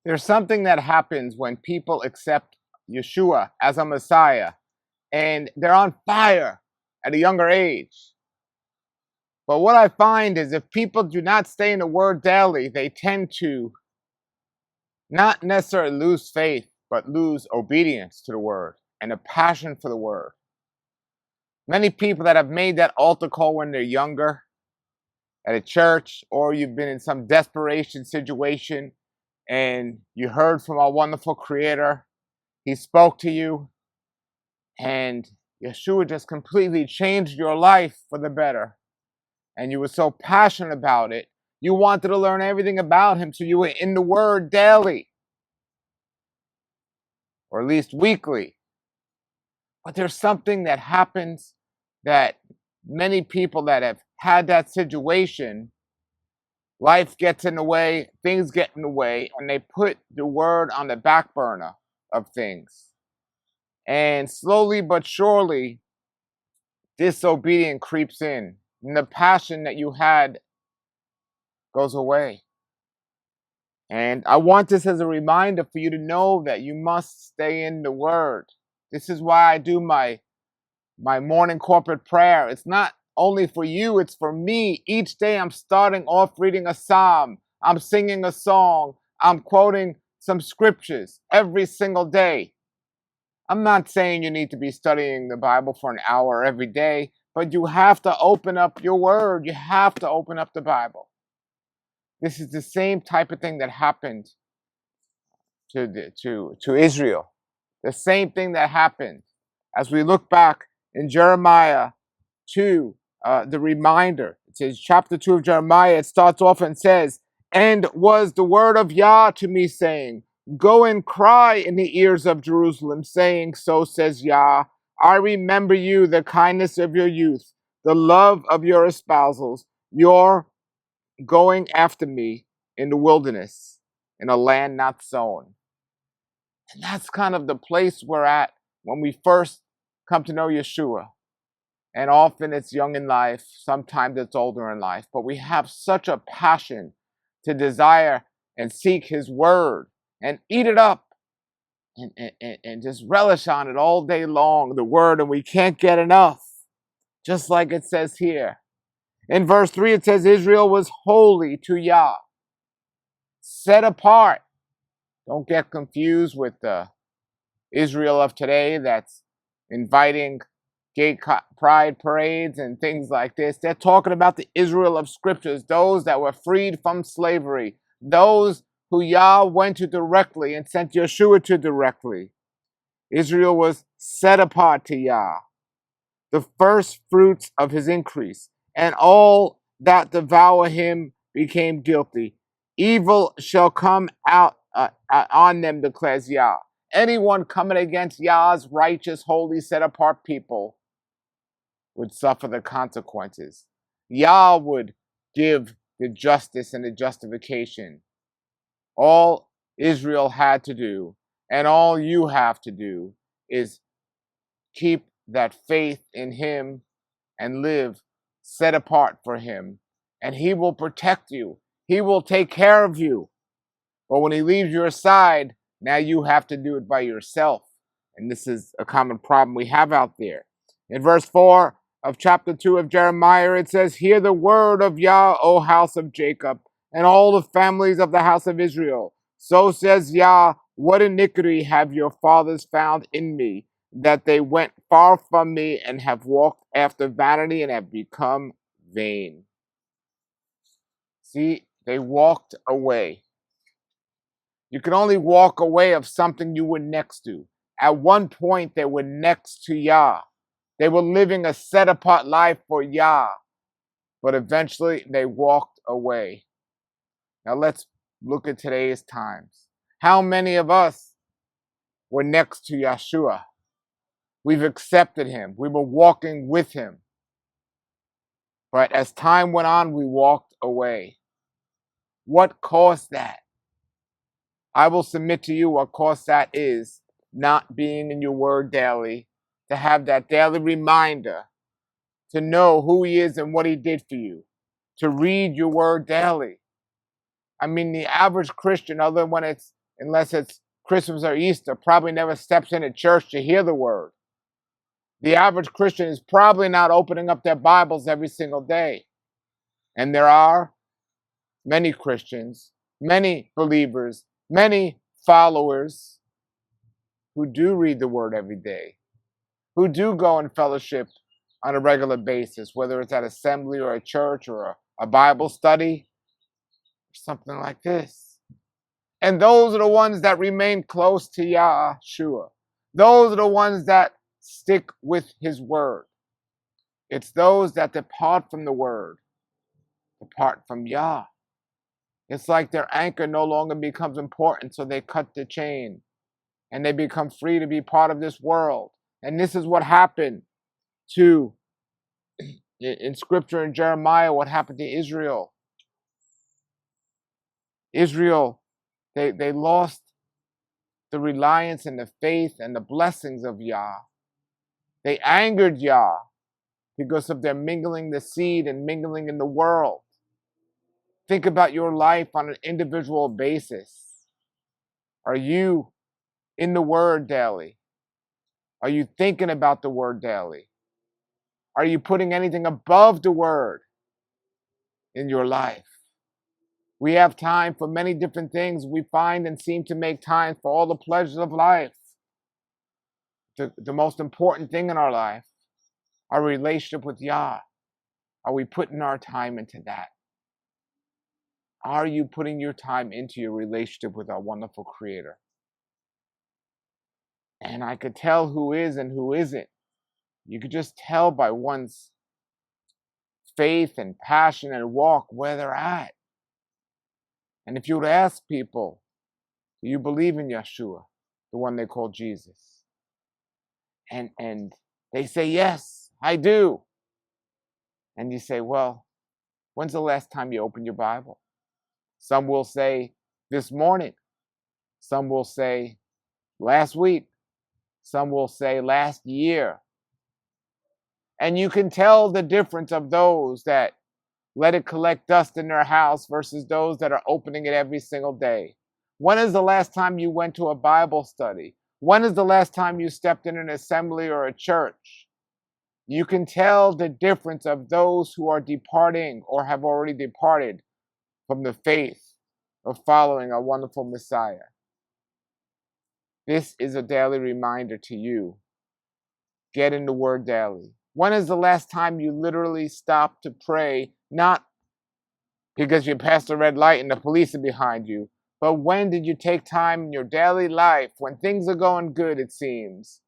There's something that happens when people accept Yeshua as a Messiah and they're on fire at a younger age. But what I find is if people do not stay in the Word daily, they tend to not necessarily lose faith, but lose obedience to the Word and a passion for the Word. Many people that have made that altar call when they're younger at a church, or you've been in some desperation situation and you heard from our wonderful Creator, He spoke to you, and Yeshua just completely changed your life for the better. And you were so passionate about it, you wanted to learn everything about Him, so you were in the Word daily, or at least weekly. But there's something that happens that many people that have had that situation, life gets in the way, things get in the way, and they put the Word on the back burner of things. And slowly but surely, disobedience creeps in, and the passion that you had goes away. And I want this as a reminder for you to know that you must stay in the Word. This is why I do my morning corporate prayer. It's not only for you, it's for me. Each day I'm starting off reading a psalm. I'm singing a song. I'm quoting some scriptures every single day. I'm not saying you need to be studying the Bible for an hour every day, but you have to open up your Word. You have to open up the Bible. This is the same type of thing that happened to Israel. The same thing that happened. As we look back in Jeremiah 2, the reminder, it says, chapter 2 of Jeremiah, it starts off and says, "And was the word of Yah to me, saying, Go and cry in the ears of Jerusalem, saying, So says Yah, I remember you, the kindness of your youth, the love of your espousals, your going after me in the wilderness, in a land not sown." And that's kind of the place we're at when we first come to know Yeshua. And often it's young in life, sometimes it's older in life, but we have such a passion to desire and seek His Word and eat it up and just relish on it all day long, the Word, and we can't get enough. Just like it says here. In verse 3, it says, Israel was holy to Yah, set apart. Don't get confused with the Israel of today that's inviting gay pride parades and things like this. They're talking about the Israel of scriptures, those that were freed from slavery, those who Yah went to directly and sent Yeshua to directly. Israel was set apart to Yah, the first fruits of His increase, and all that devour Him became guilty. Evil shall come out on them, declares Yah. Anyone coming against Yah's righteous, holy, set-apart people would suffer the consequences. Yah would give the justice and the justification. All Israel had to do, and all you have to do, is keep that faith in Him and live set apart for Him. And He will protect you. He will take care of you. But when He leaves your side, now you have to do it by yourself. And this is a common problem we have out there. In verse 4 of chapter 2 of Jeremiah, it says, Hear the word of Yah, O house of Jacob, and all the families of the house of Israel. So says Yah, what iniquity have your fathers found in me, that they went far from me and have walked after vanity and have become vain. See, they walked away. You can only walk away of something you were next to. At one point, they were next to Yah. They were living a set-apart life for Yah. But eventually, they walked away. Now, let's look at today's times. How many of us were next to Yeshua? We've accepted Him. We were walking with Him. But as time went on, we walked away. What caused that? I will submit to you what caused that is not being in your word daily, to have that daily reminder, to know who He is and what He did for you, to read your word daily. I mean, the average Christian, other than when it's unless it's Christmas or Easter, probably never steps into church to hear the word. The average Christian is probably not opening up their Bibles every single day. And there are many Christians, many believers, many followers who do read the word every day, who do go in fellowship on a regular basis, whether it's at assembly or a church or a Bible study, or something like this. And those are the ones that remain close to Yeshua. Those are the ones that stick with his word. It's those that depart from the word, depart from Yah. It's like their anchor no longer becomes important, so they cut the chain and they become free to be part of this world. And this is what happened to, in scripture in Jeremiah, what happened to Israel. Israel, they lost the reliance and the faith and the blessings of Yah. They angered Yah because of their mingling the seed and mingling in the world. Think about your life on an individual basis. Are you in the word daily? Are you thinking about the word daily? Are you putting anything above the word in your life? We have time for many different things. We find and seem to make time for all the pleasures of life. The most important thing in our life, our relationship with Yah. Are we putting our time into that? Are you putting your time into your relationship with our wonderful Creator? And I could tell who is and who isn't. You could just tell by one's faith and passion and walk where they're at. And if you would ask people, do you believe in Yeshua, the one they call Jesus? And they say, yes, I do. And you say, well, when's the last time you opened your Bible? Some will say, this morning. Some will say, last week. Some will say, last year. And you can tell the difference of those that let it collect dust in their house versus those that are opening it every single day. When is the last time you went to a Bible study? When is the last time you stepped in an assembly or a church? You can tell the difference of those who are departing or have already departed from the faith of following a wonderful Messiah. This is a daily reminder to you. Get in the Word daily. When is the last time you literally stopped to pray, not because you passed a red light and the police are behind you, but when did you take time in your daily life, when things are going good, it seems,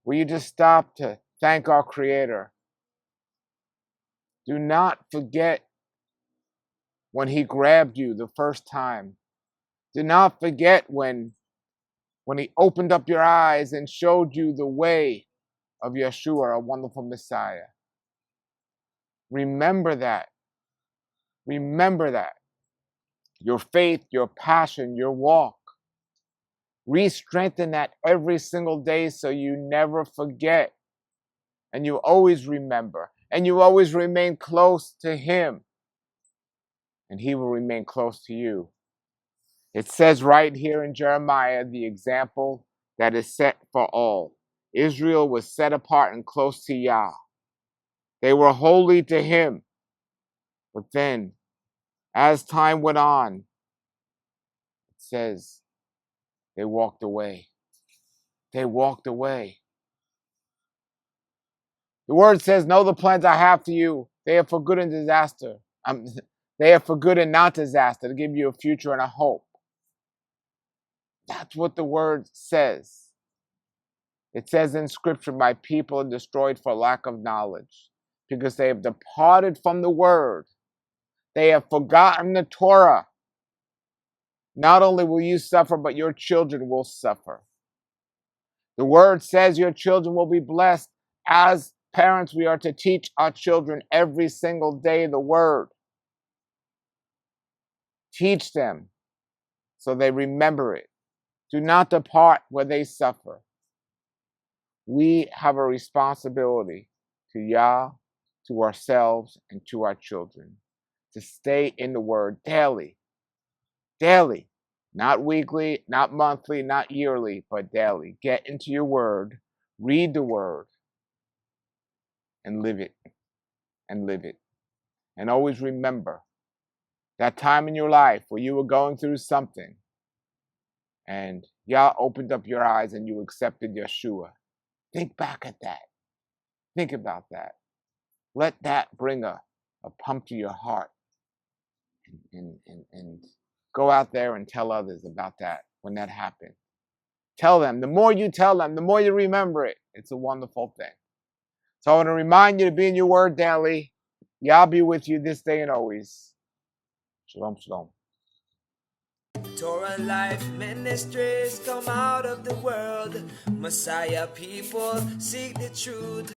will you just stop to thank our Creator? Do not forget when He grabbed you the first time. Do not forget when He opened up your eyes and showed you the way of Yeshua, a wonderful Messiah. Remember that. Remember that. Your faith, your passion, your walk. Re-strengthen that every single day so you never forget. And you always remember. And you always remain close to Him. And He will remain close to you. It says right here in Jeremiah, the example that is set for all. Israel was set apart and close to Yah. They were holy to Him. But then, as time went on, it says they walked away. They walked away. The word says, know the plans I have for you. They are for good and disaster. They are for good and not disaster, to give you a future and a hope. That's what the word says. It says in scripture, my people are destroyed for lack of knowledge, because they have departed from the word. They have forgotten the Torah. Not only will you suffer, but your children will suffer. The word says your children will be blessed. As parents, we are to teach our children every single day the word. Teach them so they remember it. Do not depart where they suffer. We have a responsibility to Yah, to ourselves, and to our children to stay in the word daily. Daily. Not weekly, not monthly, not yearly, but daily. Get into your word, read the word, and live it. And live it. And always remember that time in your life where you were going through something and Yah opened up your eyes and you accepted Yeshua. Think back at that. Think about that. Let that bring a pump to your heart. And go out there and tell others about that when that happened. Tell them. The more you tell them, the more you remember it. It's a wonderful thing. So I want to remind you to be in your word daily. Yah be with you this day and always. Shalom, shalom. Torah Life Ministries come out of the world. Messiah people seek the truth.